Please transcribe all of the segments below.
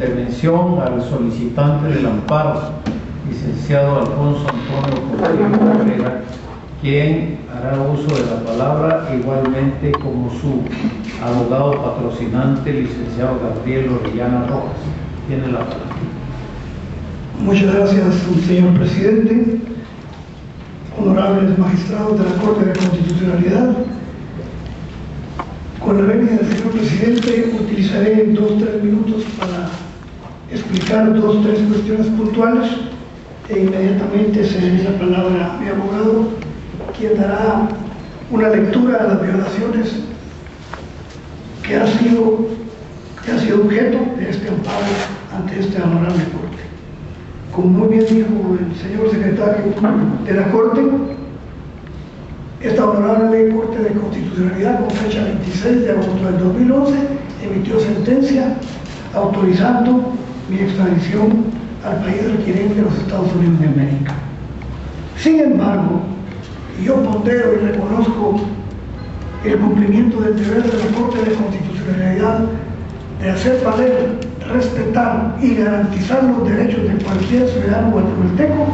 Intervención al solicitante del amparo, licenciado Alfonso Antonio Portillo Cabrera, quien hará uso de la palabra igualmente como su abogado patrocinante, licenciado Gabriel Orellana Rojas. Tiene la palabra. Muchas gracias, señor presidente. Honorables magistrados de la Corte de Constitucionalidad, con la venia del señor presidente utilizaré 2-3 minutos para explicar 2-3 cuestiones puntuales e inmediatamente cederé la palabra a mi abogado, quien dará una lectura a las violaciones que ha sido objeto de este amparo ante esta honorable Corte. Como muy bien dijo el señor secretario de la Corte, esta honorable Corte de Constitucionalidad, con fecha 26 de agosto del 2011, emitió sentencia autorizando mi extradición al país requiriente de los Estados Unidos de América. Sin embargo, yo pondero y reconozco el cumplimiento del deber de la Corte de Constitucionalidad de hacer valer, respetar y garantizar los derechos de cualquier ciudadano guatemalteco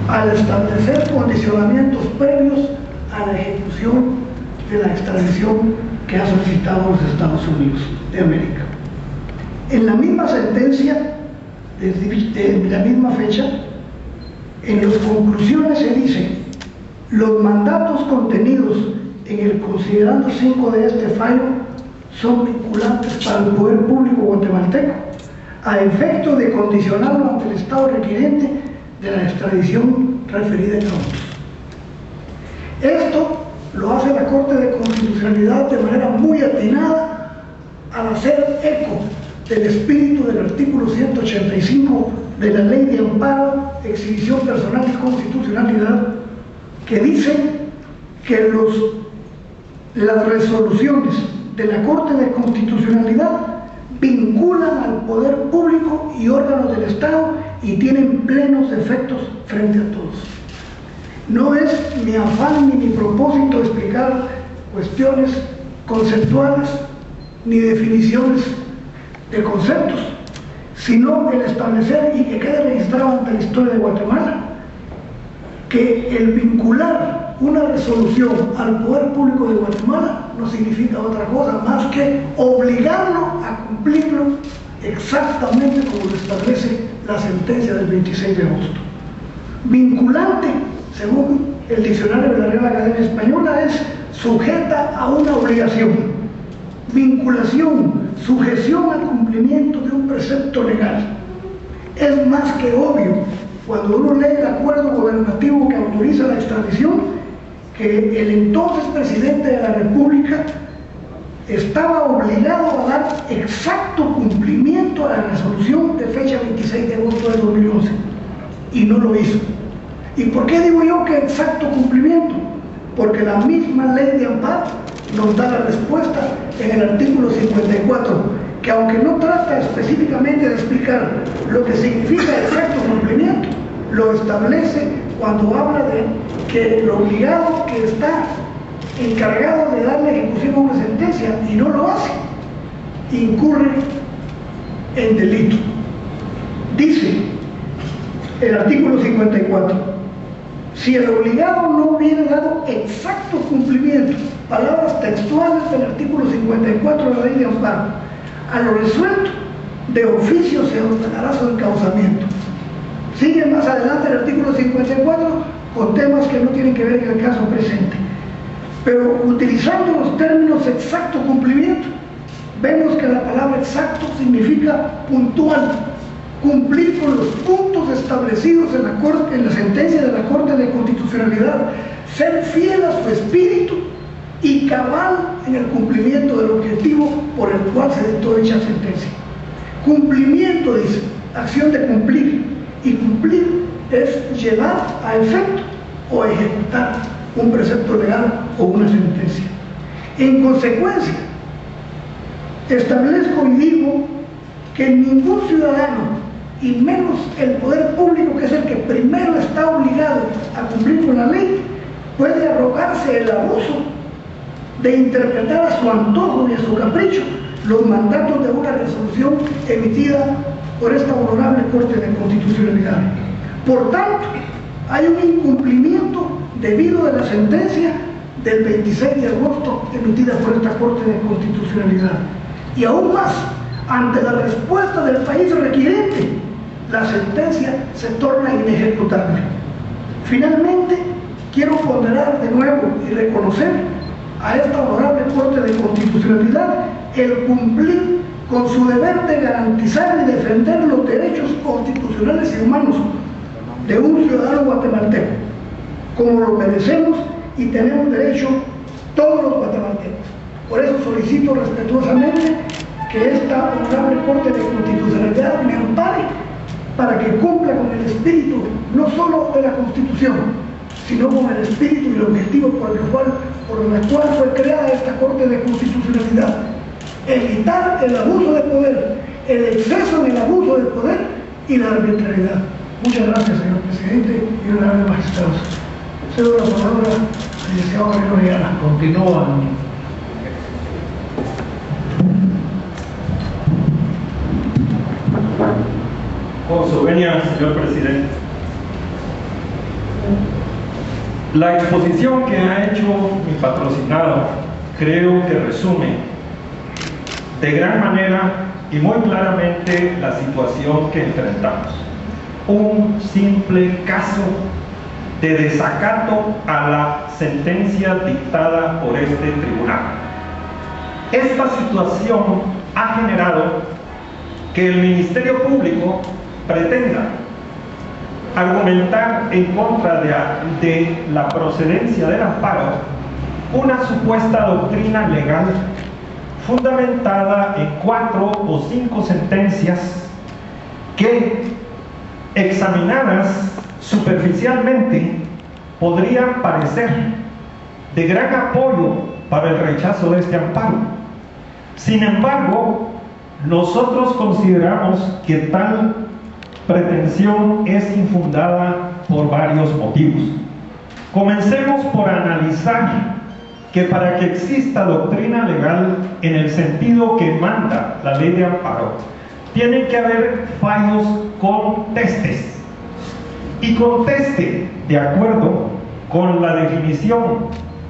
al establecer condicionamientos previos a la ejecución de la extradición que ha solicitado los Estados Unidos de América. En la misma sentencia, de la misma fecha, en las conclusiones se dice: los mandatos contenidos en el considerando 5 de este fallo son vinculantes para el poder público guatemalteco a efecto de condicionarlo ante el Estado requiriente de la extradición referida en autos. Esto lo hace la Corte de Constitucionalidad de manera muy atinada al hacer eco del espíritu del artículo 185 de la Ley de Amparo, Exhibición Personal y Constitucionalidad, que dice que las resoluciones de la Corte de Constitucionalidad vinculan al poder público y órganos del Estado y tienen plenos efectos frente a todos. No es mi afán ni mi propósito explicar cuestiones conceptuales ni definiciones de conceptos, sino el establecer y que quede registrado ante la historia de Guatemala que el vincular una resolución al poder público de Guatemala no significa otra cosa más que obligarlo a cumplirlo exactamente como lo establece la sentencia del 26 de agosto. Vinculante, según el diccionario de la Real Academia Española, es sujeta a una obligación. Vinculación, sujeción al cumplimiento de un precepto legal. Es más que obvio, cuando uno lee el acuerdo gubernativo que autoriza la extradición, que el entonces presidente de la República estaba obligado a dar exacto cumplimiento a la resolución de fecha 26 de agosto de 2011 y no lo hizo. ¿Y por qué digo yo que exacto cumplimiento? Porque la misma Ley de Amparo nos da la respuesta en el artículo 54, que aunque no trata específicamente de explicar lo que significa exacto cumplimiento, lo establece cuando habla de que el obligado que está encargado de darle ejecución a una sentencia y no lo hace, incurre en delito. Dice el artículo 54: si el obligado no hubiera dado exacto cumplimiento, palabras textuales del artículo 54 de la Ley de Amparo, a lo resuelto, de oficio se ordenará su encauzamiento. Sigue más adelante el artículo 54 con temas que no tienen que ver en el caso presente. Pero utilizando los términos exacto cumplimiento, vemos que la palabra exacto significa puntual, cumplir con los puntos establecidos en la sentencia de la Corte de Constitucionalidad, ser fiel a su espíritu y cabal en el cumplimiento del objetivo por el cual se dictó dicha sentencia. Cumplimiento, dice, acción de cumplir, y cumplir es llevar a efecto o ejecutar un precepto legal o una sentencia. En consecuencia, establezco y digo que ningún ciudadano, y menos el poder público, que es el que primero está obligado a cumplir con la ley, puede arrogarse el abuso de interpretar a su antojo y a su capricho los mandatos de una resolución emitida por esta honorable Corte de Constitucionalidad. Por tanto, hay un incumplimiento debido a la sentencia del 26 de agosto emitida por esta Corte de Constitucionalidad. Y aún más, ante la respuesta del país requirente, la sentencia se torna inejecutable. Finalmente, quiero ponderar de nuevo y reconocer a esta honorable Corte de Constitucionalidad el cumplir con su deber de garantizar y defender los derechos constitucionales y humanos de un ciudadano guatemalteco, como lo merecemos y tenemos derecho todos los guatemaltecos. Por eso solicito respetuosamente que esta honorable Corte de Constitucionalidad me ampare para que cumpla con el espíritu no solo de la Constitución, sino con el espíritu y el objetivo por el cual fue creada esta Corte de Constitucionalidad: evitar el abuso de poder, el exceso en el abuso de poder y la arbitrariedad. Muchas gracias, señor presidente y honorables magistrados. Cedo la palabra al licenciado Gabriel Orellana. Continúan. Con su venia, señor presidente. La exposición que ha hecho mi patrocinado creo que resume de gran manera y muy claramente la situación que enfrentamos. Un simple caso de desacato a la sentencia dictada por este tribunal. Esta situación ha generado que el Ministerio Público pretenda argumentar en contra de la procedencia del amparo una supuesta doctrina legal fundamentada en 4 o 5 sentencias que, examinadas superficialmente, podrían parecer de gran apoyo para el rechazo de este amparo. Sin embargo, nosotros consideramos que tal pretensión es infundada por varios motivos. Comencemos por analizar que para que exista doctrina legal en el sentido que manda la ley de amparo, tiene que haber fallos contestes. Y conteste, de acuerdo con la definición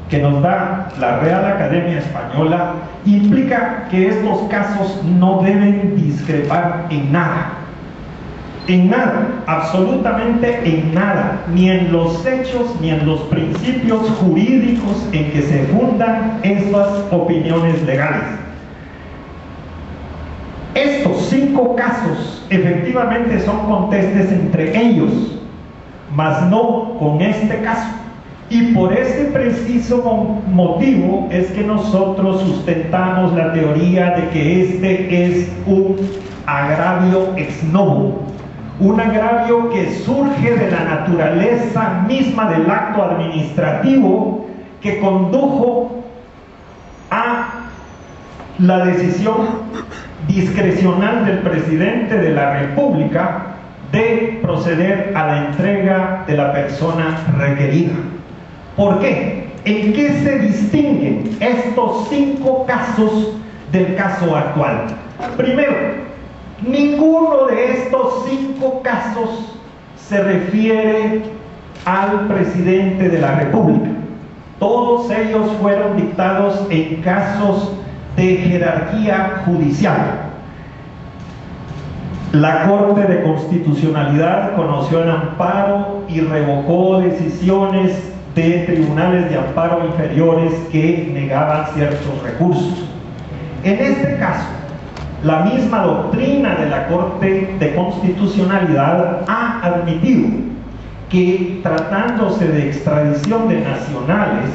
que nos da la Real Academia Española, implica que estos casos no deben discrepar en nada. En nada, absolutamente en nada, ni en los hechos ni en los principios jurídicos en que se fundan estas opiniones legales. Estos 5 casos efectivamente son contestes entre ellos, mas no con este caso. Y por ese preciso motivo es que nosotros sustentamos la teoría de que este es un agravio ex novo, un agravio que surge de la naturaleza misma del acto administrativo que condujo a la decisión discrecional del presidente de la República de proceder a la entrega de la persona requerida. ¿Por qué? ¿En qué se distinguen estos 5 casos del caso actual? Primero, ninguno de estos 5 casos se refiere al presidente de la República. Todos ellos fueron dictados en casos de jerarquía judicial. La Corte de Constitucionalidad conoció el amparo y revocó decisiones de tribunales de amparo inferiores que negaban ciertos recursos. En este caso, la misma doctrina de la Corte de Constitucionalidad ha admitido que, tratándose de extradición de nacionales,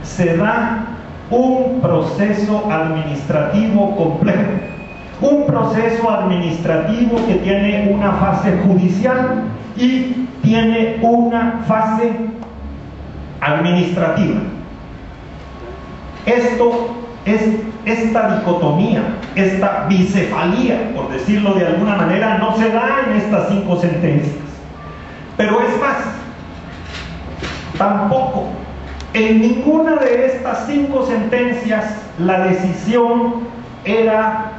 se da un proceso administrativo complejo, un proceso administrativo que tiene una fase judicial y tiene una fase administrativa. Esta dicotomía, esta bicefalía, por decirlo de alguna manera, no se da en estas 5 sentencias. Pero es más, tampoco en ninguna de estas 5 sentencias la decisión era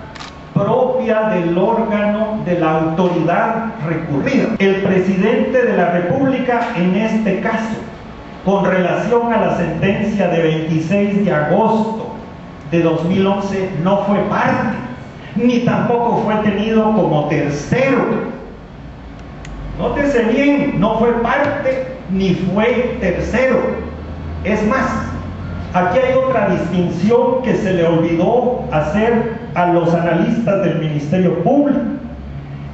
propia del órgano de la autoridad recurrida. El presidente de la República, en este caso, con relación a la sentencia de 26 de agosto de 2011, no fue parte, ni tampoco fue tenido como tercero. Nótese bien, no fue parte ni fue tercero. Es más, aquí hay otra distinción que se le olvidó hacer a los analistas del Ministerio Público.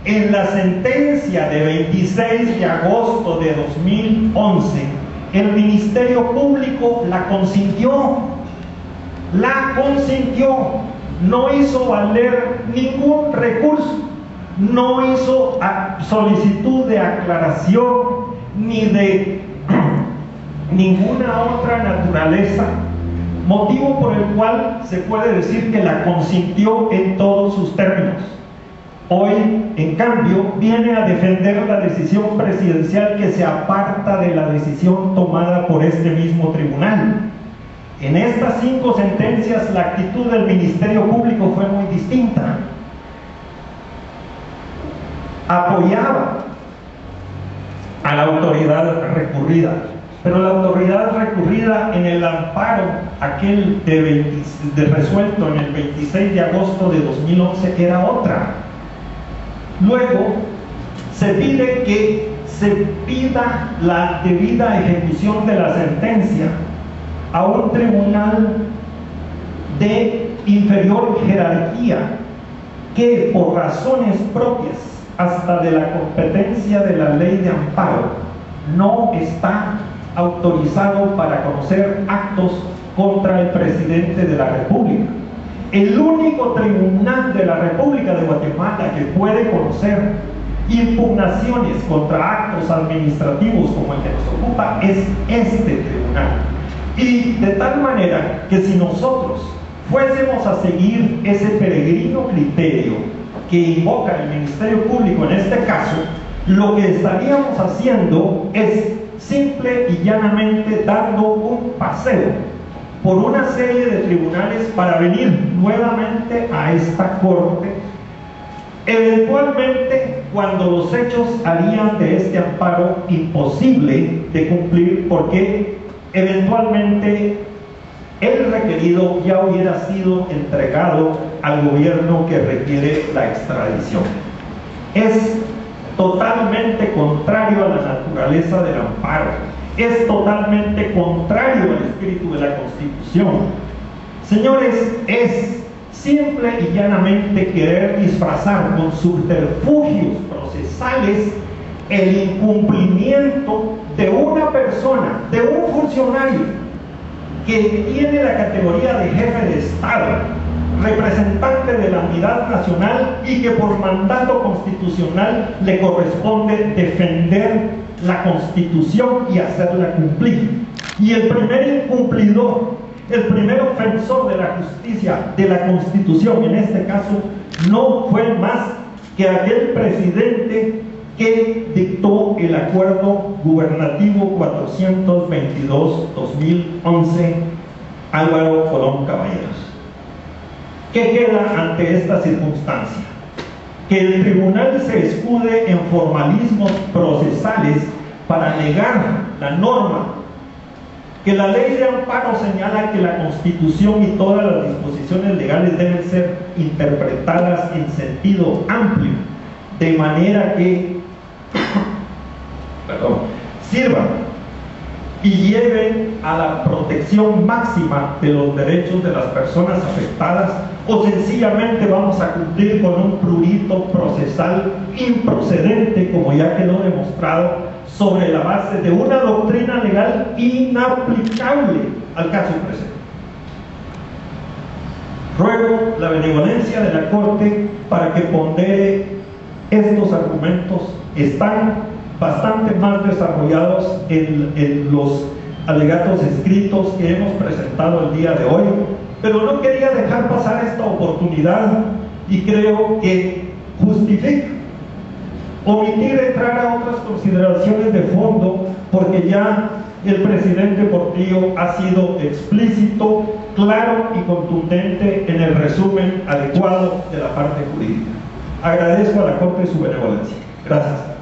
En la sentencia de 26 de agosto de 2011, el Ministerio Público la consintió, no hizo valer ningún recurso, no hizo solicitud de aclaración ni de ninguna otra naturaleza, motivo por el cual se puede decir que la consintió en todos sus términos. Hoy, en cambio, viene a defender la decisión presidencial que se aparta de la decisión tomada por este mismo tribunal. En estas 5 sentencias, la actitud del Ministerio Público fue muy distinta. Apoyaba a la autoridad recurrida, pero la autoridad recurrida en el amparo, aquel resuelto en el 26 de agosto de 2011, era otra. Luego se pide que se pida la debida ejecución de la sentencia a un tribunal de inferior jerarquía que, por razones propias hasta de la competencia de la ley de amparo, no está autorizado para conocer actos contra el presidente de la República. El único tribunal de la República de Guatemala que puede conocer impugnaciones contra actos administrativos como el que nos ocupa es este tribunal. Y de tal manera que si nosotros fuésemos a seguir ese peregrino criterio que invoca el Ministerio Público en este caso, lo que estaríamos haciendo es simple y llanamente dando un paseo por una serie de tribunales para venir nuevamente a esta corte, eventualmente cuando los hechos harían de este amparo imposible de cumplir, porque eventualmente el requerido ya hubiera sido entregado al gobierno que requiere la extradición. Es totalmente contrario a la naturaleza del amparo, es totalmente contrario al espíritu de la Constitución. Señores, es simple y llanamente querer disfrazar con subterfugios procesales el incumplimiento de una persona, de un funcionario que tiene la categoría de jefe de Estado, representante de la unidad nacional, y que por mandato constitucional le corresponde defender la Constitución y hacerla cumplir. Y el primer incumplidor, el primer ofensor de la justicia, de la Constitución en este caso, no fue más que aquel presidente que dictó el acuerdo gubernativo 422-2011, Álvaro Colón Caballeros. ¿Qué queda ante esta circunstancia? Que el tribunal se escude en formalismos procesales para negar la norma, que la ley de amparo señala que la Constitución y todas las disposiciones legales deben ser interpretadas en sentido amplio, de manera que sirvan y lleven a la protección máxima de los derechos de las personas afectadas, o sencillamente vamos a cumplir con un prurito procesal improcedente, como ya quedó demostrado, sobre la base de una doctrina legal inaplicable al caso presente. Ruego la benevolencia de la Corte para que pondere estos argumentos. Están bastante más desarrollados en los alegatos escritos que hemos presentado el día de hoy, pero no quería dejar pasar esta oportunidad, y creo que justifica omitir entrar a otras consideraciones de fondo, porque ya el presidente Portillo ha sido explícito, claro y contundente en el resumen adecuado de la parte jurídica. Agradezco a la Corte su benevolencia. Gracias.